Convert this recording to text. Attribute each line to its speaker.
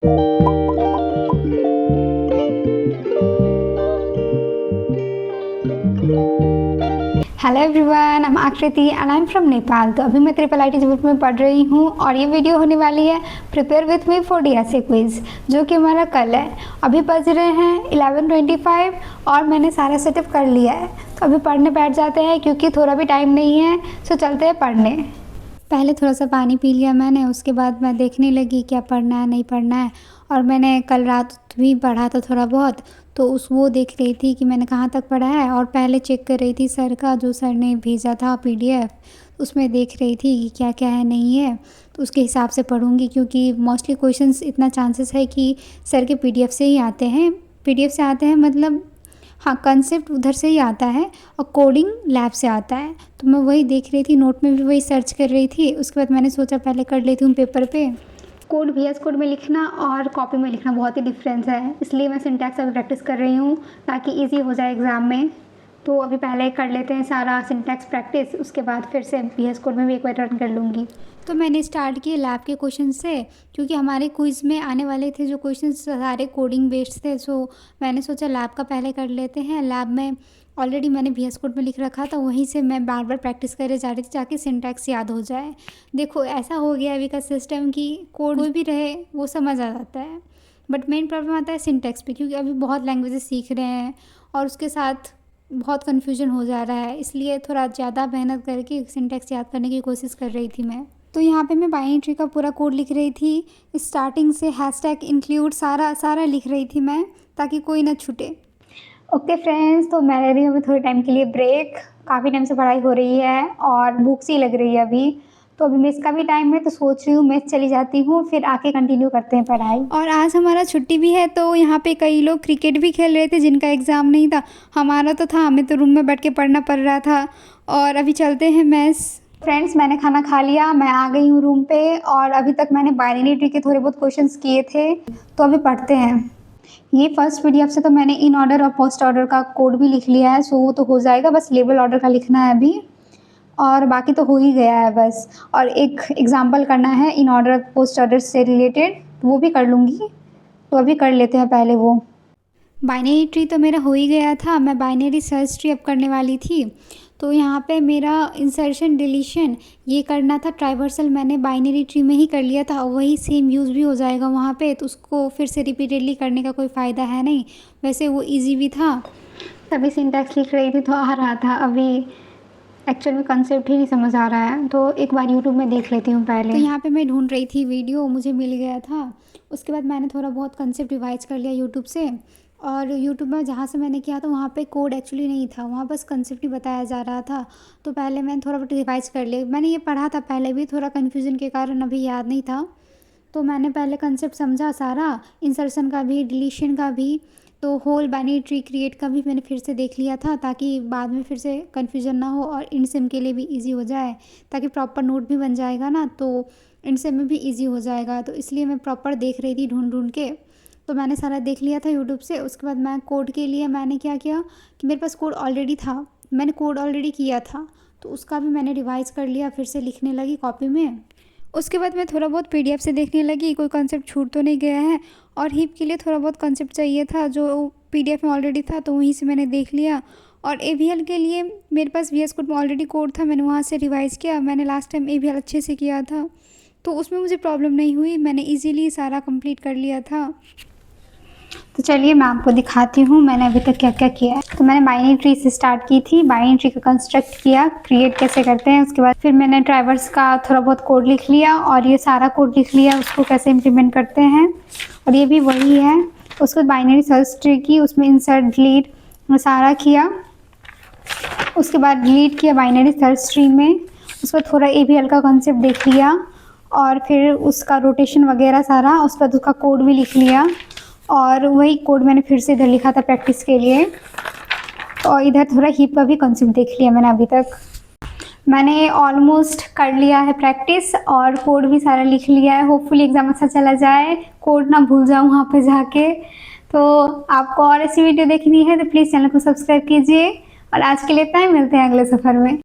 Speaker 1: Hello everyone, I am आकृति and I am from Nepal. तो अभी मैं ट्रिपल आईटी जबलपुर में पढ़ रही हूँ और ये वीडियो होने वाली है prepare with me for DSA quiz, जो कि हमारा कल है। अभी बज रहे हैं 11:25 और मैंने सारा सेटअप कर लिया है। तो अभी पढ़ने बैठ जाते हैं क्योंकि थोड़ा भी टाइम नहीं है, सो चलते हैं पढ़ने। पहले थोड़ा सा पानी पी लिया मैंने, उसके बाद मैं देखने लगी क्या पढ़ना है नहीं पढ़ना है। और मैंने कल रात भी पढ़ा था थोड़ा बहुत, तो वो देख रही थी कि मैंने कहाँ तक पढ़ा है। और पहले चेक कर रही थी सर का, जो सर ने भेजा था पीडीएफ, उसमें देख रही थी कि क्या क्या है नहीं है। तो उसके हिसाब से पढ़ूंगी, क्योंकि मोस्टली क्वेश्चंस इतना चांसेस है कि सर के पीडीएफ से ही आते हैं। पीडीएफ से आते हैं मतलब हाँ, कंसेप्ट उधर से ही आता है और कोडिंग लैब से आता है। तो मैं वही देख रही थी, नोट में भी वही सर्च कर रही थी। उसके बाद मैंने सोचा पहले कर लेती हूँ पेपर पे। कोड VS कोड में लिखना और कॉपी में लिखना बहुत ही डिफरेंस है, इसलिए मैं सिंटैक्स अभी प्रैक्टिस कर रही हूँ ताकि इजी हो जाए एग्ज़ाम में। तो अभी पहले कर लेते हैं सारा सिंटैक्स प्रैक्टिस, उसके बाद फिर से VS कोड में भी एक बार रन कर लूँगी। तो मैंने स्टार्ट किए लैब के क्वेश्चन से, क्योंकि हमारे क्विज़ में आने वाले थे जो क्वेश्चन सारे कोडिंग बेस्ड थे। सो मैंने सोचा लैब का पहले कर लेते हैं। लैब में ऑलरेडी मैंने VS कोड में लिख रखा था, वहीं से मैं बार बार प्रैक्टिस करे जा रही थी ताकि सिंटैक्स याद हो जाए। देखो ऐसा हो गया अभी का सिस्टम कि कोड कोई भी रहे वो समझ आ जाता है, बट मेन प्रॉब्लम आता है सिंटैक्स पे, क्योंकि अभी बहुत लैंग्वेजेस सीख रहे हैं और उसके साथ बहुत कन्फ्यूजन हो जा रहा है। इसलिए थोड़ा ज़्यादा मेहनत करके सिंटैक्स याद करने की कोशिश कर रही थी मैं। तो यहाँ पे मैं बाइनरी ट्री का पूरा कोड लिख रही थी, स्टार्टिंग से हैशटैग इंक्लूड सारा लिख रही थी मैं, ताकि कोई ना छूटे। ओके फ्रेंड्स, तो मैं ले रही हूँ अभी थोड़े टाइम के लिए ब्रेक। काफ़ी टाइम से पढ़ाई हो रही है और भूख सी लग रही है अभी। तो अभी मेस का भी टाइम है, तो सोच रही हूँ मेस चली जाती हूँ, फिर आके कंटिन्यू करते हैं पढ़ाई। और आज हमारा छुट्टी भी है, तो यहाँ पे कई लोग क्रिकेट भी खेल रहे थे जिनका एग्ज़ाम नहीं था। हमारा तो था, हमें तो रूम में बैठ के पढ़ना पड़ रहा था। और अभी चलते हैं मेस। फ्रेंड्स, मैंने खाना खा लिया, मैं आ गई हूँ रूम पे। और अभी तक मैंने बाइनरी ट्री के थोड़े बहुत क्वेश्चंस किए थे, तो अभी पढ़ते हैं। ये फर्स्ट पीडीएफ से तो मैंने इन ऑर्डर और पोस्ट ऑर्डर का कोड भी लिख लिया है, सो वो तो हो जाएगा। बस लेबल ऑर्डर का लिखना है अभी, और बाकी तो हो ही गया है बस। और एक एग्जाम्पल करना है इन ऑर्डर पोस्ट ऑर्डर से रिलेटेड, वो भी कर लूँगी। तो अभी कर लेते हैं पहले वो। बाइनरी ट्री तो मेरा हो ही गया था, मैं बाइनरी सर्च ट्री अब करने वाली थी। तो यहाँ पे मेरा इंसर्शन डिलीशन ये करना था, ट्राइवर्सल मैंने बाइनरी ट्री में ही कर लिया था, वही सेम यूज़ भी हो जाएगा वहाँ पे। तो उसको फिर से रिपीटेडली करने का कोई फ़ायदा है नहीं, वैसे वो इजी भी था। तभी सिंटैक्स लिख रही थी तो आ रहा था, अभी एक्चुअल में कंसेप्ट ही नहीं समझ आ रहा है, तो एक बार यूट्यूब में देख लेती हूँ पहले। तो यहाँ पे मैं ढूंढ रही थी वीडियो, मुझे मिल गया था। उसके बाद मैंने थोड़ा बहुत कंसेप्ट रिवाइज कर लिया यूट्यूब से। और यूट्यूब में जहाँ से मैंने किया था वहाँ पे कोड एक्चुअली नहीं था, वहाँ बस कंसेप्ट ही बताया जा रहा था। तो पहले मैंने थोड़ा बहुत रिवाइज कर लिया। मैंने ये पढ़ा था पहले भी, थोड़ा कन्फ्यूज़न के कारण अभी याद नहीं था। तो मैंने पहले कंसेप्ट समझा सारा, इंसर्शन का भी, डिलीशन का भी। तो होल बाइनरी ट्री क्रिएट का भी मैंने फिर से देख लिया था, ताकि बाद में फिर से कन्फ्यूजन ना हो और इन सिम के लिए भी इजी हो जाए, ताकि प्रॉपर नोट भी बन जाएगा ना, तो इन सिम में भी इजी हो जाएगा। तो इसलिए मैं प्रॉपर देख रही थी ढूंढ के। तो मैंने सारा देख लिया था यूट्यूब से। उसके बाद मैं कोड के लिए मैंने क्या किया कि मेरे पास कोड ऑलरेडी था, मैंने कोड ऑलरेडी किया था, तो उसका भी मैंने रिवाइज़ कर लिया, फिर से लिखने लगी कॉपी में। उसके बाद मैं थोड़ा बहुत पीडीएफ से देखने लगी कोई कंसेप्ट छूट तो नहीं गया है। और हीप के लिए थोड़ा बहुत कंसेप्ट चाहिए था जो पीडीएफ में ऑलरेडी था, तो वहीं से मैंने देख लिया। और एवीएल के लिए मेरे पास VS कोड में ऑलरेडी कोड था, मैंने वहाँ से रिवाइज़ किया। मैंने लास्ट टाइम एवीएल अच्छे से किया था, तो उसमें मुझे प्रॉब्लम नहीं हुई, मैंने ईजीली सारा कंप्लीट कर लिया था। तो चलिए मैं आपको दिखाती हूँ मैंने अभी तक क्या क्या किया है। तो मैंने बाइनरी ट्री से स्टार्ट की थी, बाइनरी ट्री का कंस्ट्रक्ट किया, क्रिएट कैसे करते हैं। उसके बाद फिर मैंने ट्राइवर्स का थोड़ा बहुत कोड लिख लिया और ये सारा कोड लिख लिया, उसको कैसे इम्प्लीमेंट करते हैं, और ये भी वही है। उसके बाद बाइनरी सर्च ट्री की, उसमें इंसर्ट डिलीट सारा किया। उसके बाद डिलीट किया बाइनरी सर्च ट्री में। उसके बाद थोड़ा AVL का कॉन्सेप्ट देख लिया और फिर उसका रोटेशन वगैरह सारा, उसके बाद उसका कोड भी लिख लिया। और वही कोड मैंने फिर से इधर लिखा था प्रैक्टिस के लिए। और इधर थोड़ा हीप का भी कॉन्सेप्ट देख लिया मैंने अभी तक। मैंने ऑलमोस्ट कर लिया है प्रैक्टिस और कोड भी सारा लिख लिया है। होपफुली एग्ज़ाम अच्छा चला जाए, कोड ना भूल जाऊँ वहाँ पे जाके। तो आपको और ऐसी वीडियो देखनी है तो प्लीज़ चैनल को सब्सक्राइब कीजिए। और आज के लिए इतना ही, मिलते हैं अगले सफ़र में।